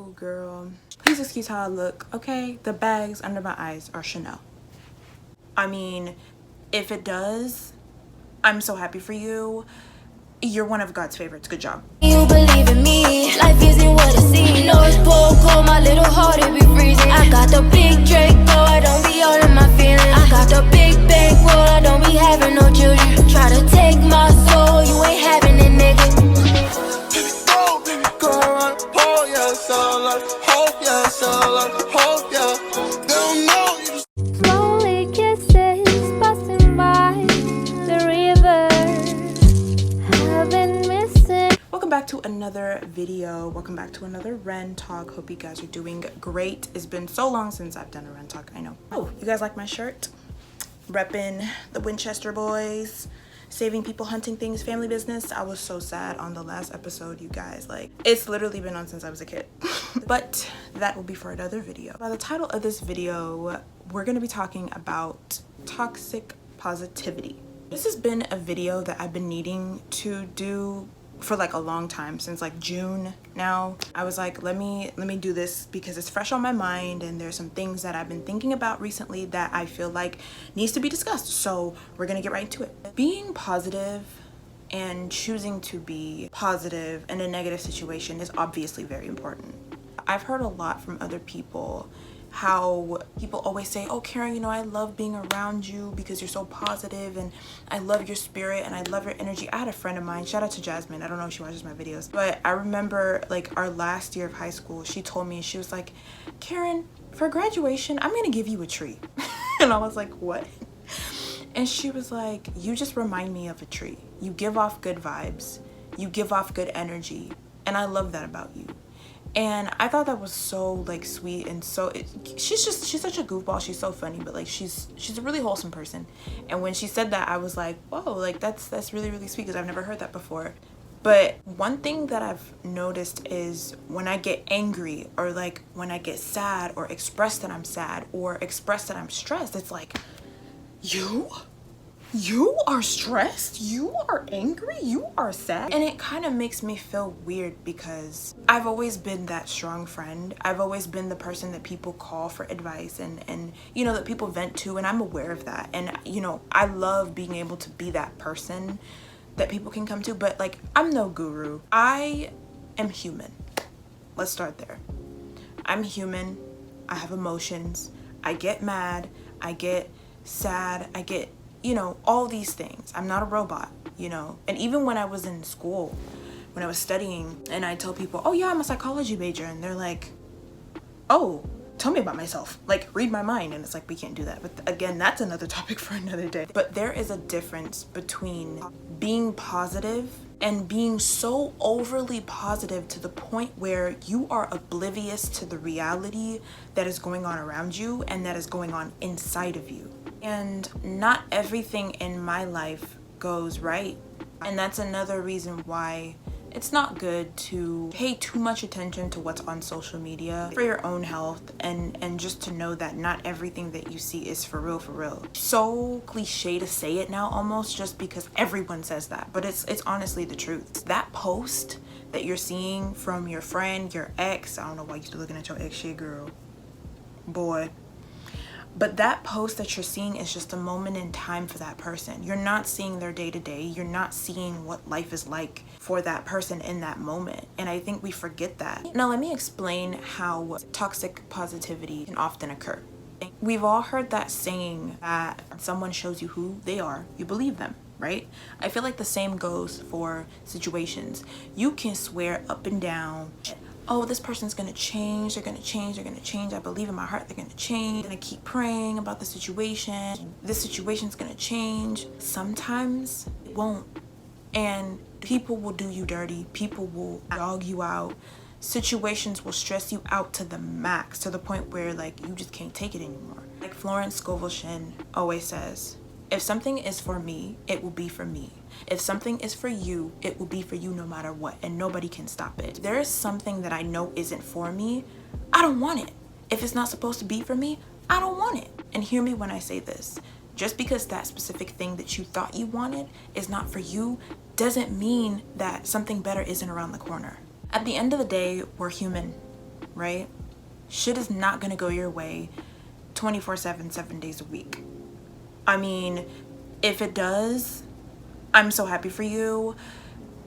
Oh girl, please excuse how I look, okay? The bags under my eyes are Chanel. I mean, if it does, I'm so happy for you. You're one of God's favorites. Good job. You believe in me, life isn't what it seems. North Pole cold, my little heart it be freezing. I got the big Drake, though I don't be all in my feelings. I got the big bankroll, I don't be having no children. Try to take my soul, you ain't having it, nigga. Slowly kisses passing by the river. I've been missing. Welcome back to another video. Welcome back to another Ren Talk. Hope you guys are doing great. It's been so long since I've done a Ren Talk, I know. Oh, you guys like my shirt? Repping the Winchester boys. Saving people, hunting things, family business. I was so sad on the last episode, you guys. Like, it's literally been on since I was a kid. But that will be for another video. By the title of this video, we're gonna be talking about toxic positivity. This has been a video that I've been needing to do for like a long time, since like June now. I was like, let me do this because it's fresh on my mind and there's some things that I've been thinking about recently that I feel like needs to be discussed. So we're gonna get right into it. Being positive and choosing to be positive in a negative situation is obviously very important. I've heard a lot from other people how people always say, oh Karen, you know, I love being around you because you're so positive and I love your spirit and I love your energy. I had a friend of mine, shout out to Jasmine, I don't know if she watches my videos, but I remember like our last year of high school, she told me, she was like, Karen, for graduation I'm gonna give you a tree. And I was like, what? And she was like, you just remind me of a tree. You give off good vibes, you give off good energy, and I love that about you. And I thought that was so like sweet, and so she's such a goofball. She's so funny, but like she's a really wholesome person. And when she said that, I was like, whoa, like that's really sweet, because I've never heard that before. But one thing that I've noticed is when I get angry, or like when I get sad, or express that I'm sad, or express that I'm stressed, it's like, you are stressed, you are angry, you are sad. And it kind of makes me feel weird because I've always been that strong friend. I've always been the person that people call for advice and you know, that people vent to, and I'm aware of that. And you know, I love being able to be that person that people can come to, but like, I'm no guru. I am human. Let's start there. I'm human. I have emotions. I get mad. I get sad. I get, you know, all these things. I'm not a robot, you know. And even when I was in school, when I was studying, and I tell people, oh yeah, I'm a psychology major, and they're like, oh, tell me about myself, like read my mind. And it's like, we can't do that. But again, that's another topic for another day. But there is a difference between being positive and being so overly positive to the point where you are oblivious to the reality that is going on around you and that is going on inside of you. And not everything in my life goes right. And that's another reason why it's not good to pay too much attention to what's on social media for your own health, and just to know that not everything that you see is for real. So cliche to say it now almost, just because everyone says that, but it's honestly the truth. That post that you're seeing from your friend, your ex, I don't know why you're still looking at your ex shit, girl, boy. But that post that you're seeing is just a moment in time for that person. You're not seeing their day-to-day. You're not seeing what life is like for that person in that moment. And I think we forget that. Now, let me explain how toxic positivity can often occur. We've all heard that saying that someone shows you who they are, you believe them, right? I feel like the same goes for situations. You can swear up and down, oh, this person's gonna change, they're gonna change, they're gonna change. I believe in my heart they're gonna change. I'm gonna keep praying about the situation. This situation's gonna change. Sometimes it won't. And people will do you dirty. People will dog you out. Situations will stress you out to the max, to the point where like you just can't take it anymore. Like Florence Scovel Shinn always says, if something is for me, it will be for me. If something is for you, it will be for you no matter what, and nobody can stop it. If there is something that I know isn't for me, I don't want it. If it's not supposed to be for me, I don't want it. And hear me when I say this. Just because that specific thing that you thought you wanted is not for you, doesn't mean that something better isn't around the corner. At the end of the day, we're human. right? Shit is not gonna go your way 24/7, 7 days a week. I mean, if it does, I'm so happy for you.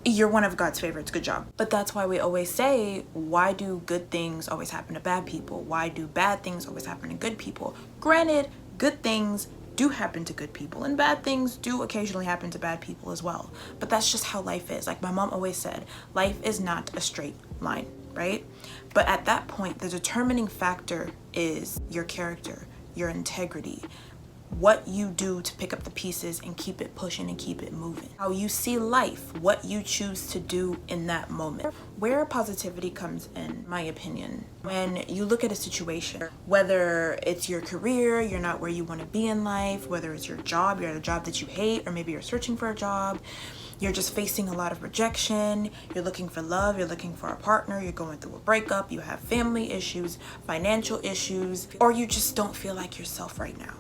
You're one of God's favorites. Good job. But that's why we always say, why do good things always happen to bad people? Why do bad things always happen to good people? Granted, good things do happen to good people and bad things do occasionally happen to bad people as well. But that's just how life is. Like my mom always said, life is not a straight line, right? But at that point, the determining factor is your character, your integrity, what you do to pick up the pieces and keep it pushing and keep it moving. How you see life, what you choose to do in that moment. Where positivity comes in, my opinion, when you look at a situation, whether it's your career, you're not where you want to be in life, whether it's your job, you're at a job that you hate, or maybe you're searching for a job, you're just facing a lot of rejection, you're looking for love, you're looking for a partner, you're going through a breakup, you have family issues, financial issues, or you just don't feel like yourself right now.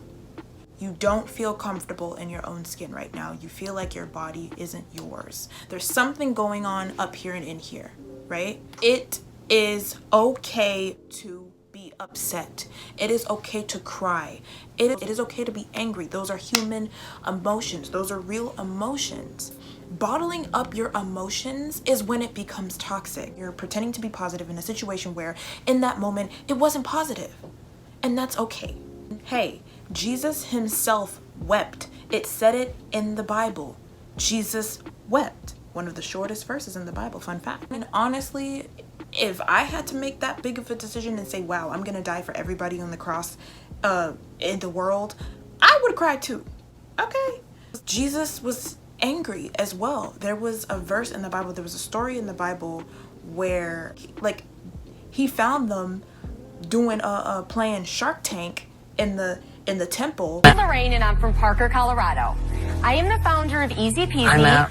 You don't feel comfortable in your own skin right now. You feel like your body isn't yours. There's something going on up here and in here, right? It is okay to be upset. It is okay to cry. It is okay to be angry. Those are human emotions. Those are real emotions. Bottling up your emotions is when it becomes toxic. You're pretending to be positive in a situation where in that moment it wasn't positive. And that's okay. Hey, Jesus himself wept. It said it in the Bible. Jesus wept. One of the shortest verses in the Bible, fun fact. And honestly, if I had to make that big of a decision and say, wow, I'm gonna die for everybody on the cross in the world, I would have cried too. Okay. Jesus was angry as well. There was a verse in the Bible, there was a story in the Bible where he found them doing playing Shark Tank in the temple. I'm Lorraine and I'm from Parker, Colorado. I am the founder of Easy Peasy. I'm out.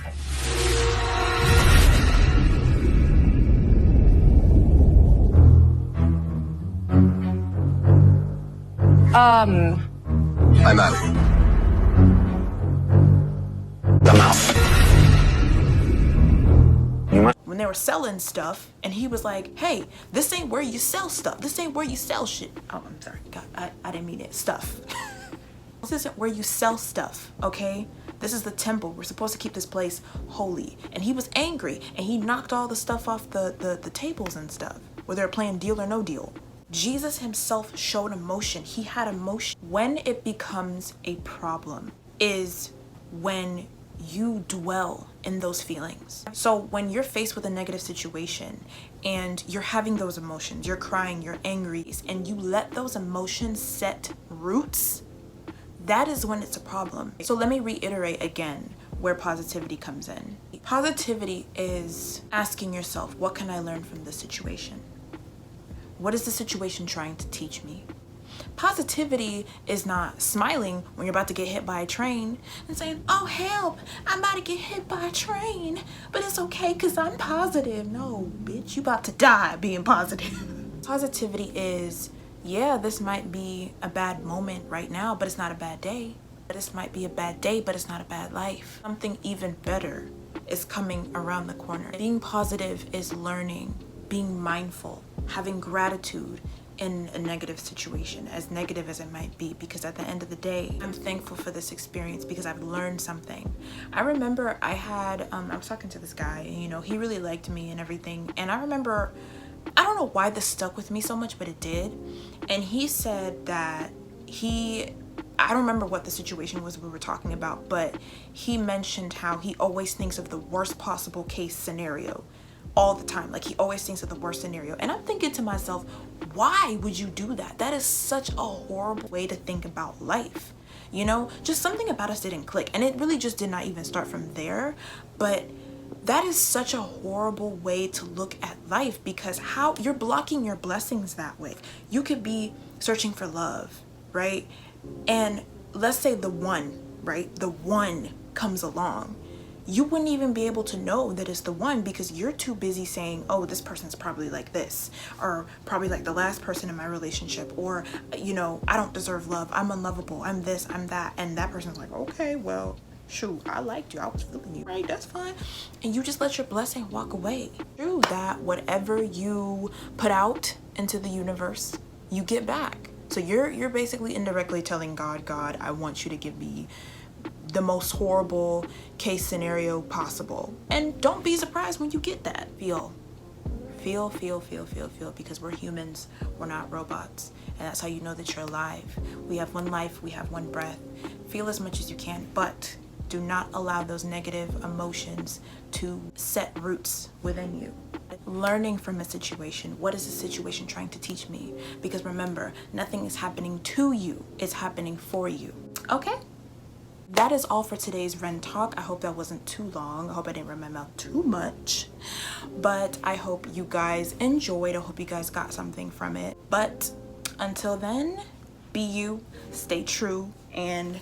I'm out. I'm out. When they were selling stuff and he was like, hey, this ain't where you sell stuff. This ain't where you sell shit. Oh, I'm sorry. God, I didn't mean it. Stuff. This isn't where you sell stuff, okay? This is the temple. We're supposed to keep this place holy. And he was angry and he knocked all the stuff off the tables and stuff, where they were playing Deal or No Deal. Jesus himself showed emotion. He had emotion. When it becomes a problem is when you dwell in those feelings. So when you're faced with a negative situation and you're having those emotions, you're crying, you're angry, and you let those emotions set roots, that is when it's a problem. So let me reiterate again where positivity comes in. Positivity is asking yourself, what can I learn from this situation? What is the situation trying to teach me? Positivity is not smiling when you're about to get hit by a train and saying, oh help, I'm about to get hit by a train, but it's okay because I'm positive. No, bitch, you about to die being positive. Positivity is, yeah, this might be a bad moment right now, but it's not a bad day. This might be a bad day, but it's not a bad life. Something even better is coming around the corner. Being positive is learning, being mindful, having gratitude in a negative situation, as negative as it might be, because at the end of the day, I'm thankful for this experience because I've learned something. I remember I was talking to this guy and, you know, he really liked me and everything. And I remember, I don't know why this stuck with me so much, but it did. And he said that I don't remember what the situation was we were talking about, but he mentioned how he always thinks of the worst possible case scenario all the time. Like he always thinks of the worst scenario. And I'm thinking to myself, why would you do that? That is such a horrible way to think about life. You know, just something about us didn't click. And it really just did not even start from there. But that is such a horrible way to look at life, because how you're blocking your blessings that way. You could be searching for love, right? And let's say the one comes along. You wouldn't even be able to know that it's the one because you're too busy saying, oh, this person's probably like this, or probably like the last person in my relationship, or, you know, I don't deserve love, I'm unlovable, I'm this, I'm that. And that person's like, okay, well, shoot, I liked you, I was feeling you, right? That's fine. And you just let your blessing walk away. True that whatever you put out into the universe, you get back. So you're basically indirectly telling God, I want you to give me the most horrible case scenario possible. And don't be surprised when you get that. Feel, because we're humans, we're not robots. And that's how you know that you're alive. We have one life, we have one breath. Feel as much as you can, but do not allow those negative emotions to set roots within you. Learning from a situation. What is the situation trying to teach me? Because remember, nothing is happening to you, it's happening for you. Okay? That is all for today's Ren Talk. I hope that wasn't too long. I hope I didn't run my mouth too much. But I hope you guys enjoyed. I hope you guys got something from it. But until then, be you, stay true, and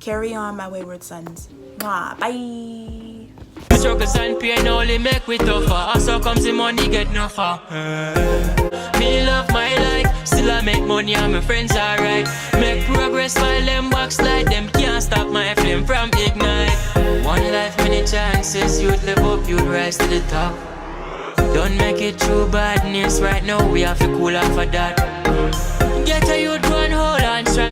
carry on, my wayward sons. Mwah, bye. Struggles and pain only make we tougher. Also comes the money get no far. Me love my life, still I make money and my friends alright. Make progress while them backslide. Them can't stop my flame from ignite. One life, many chances. You'd live up, you'd rise to the top. Don't make it through badness. Right now we have to cool off for that. Get a youth one hold on strong.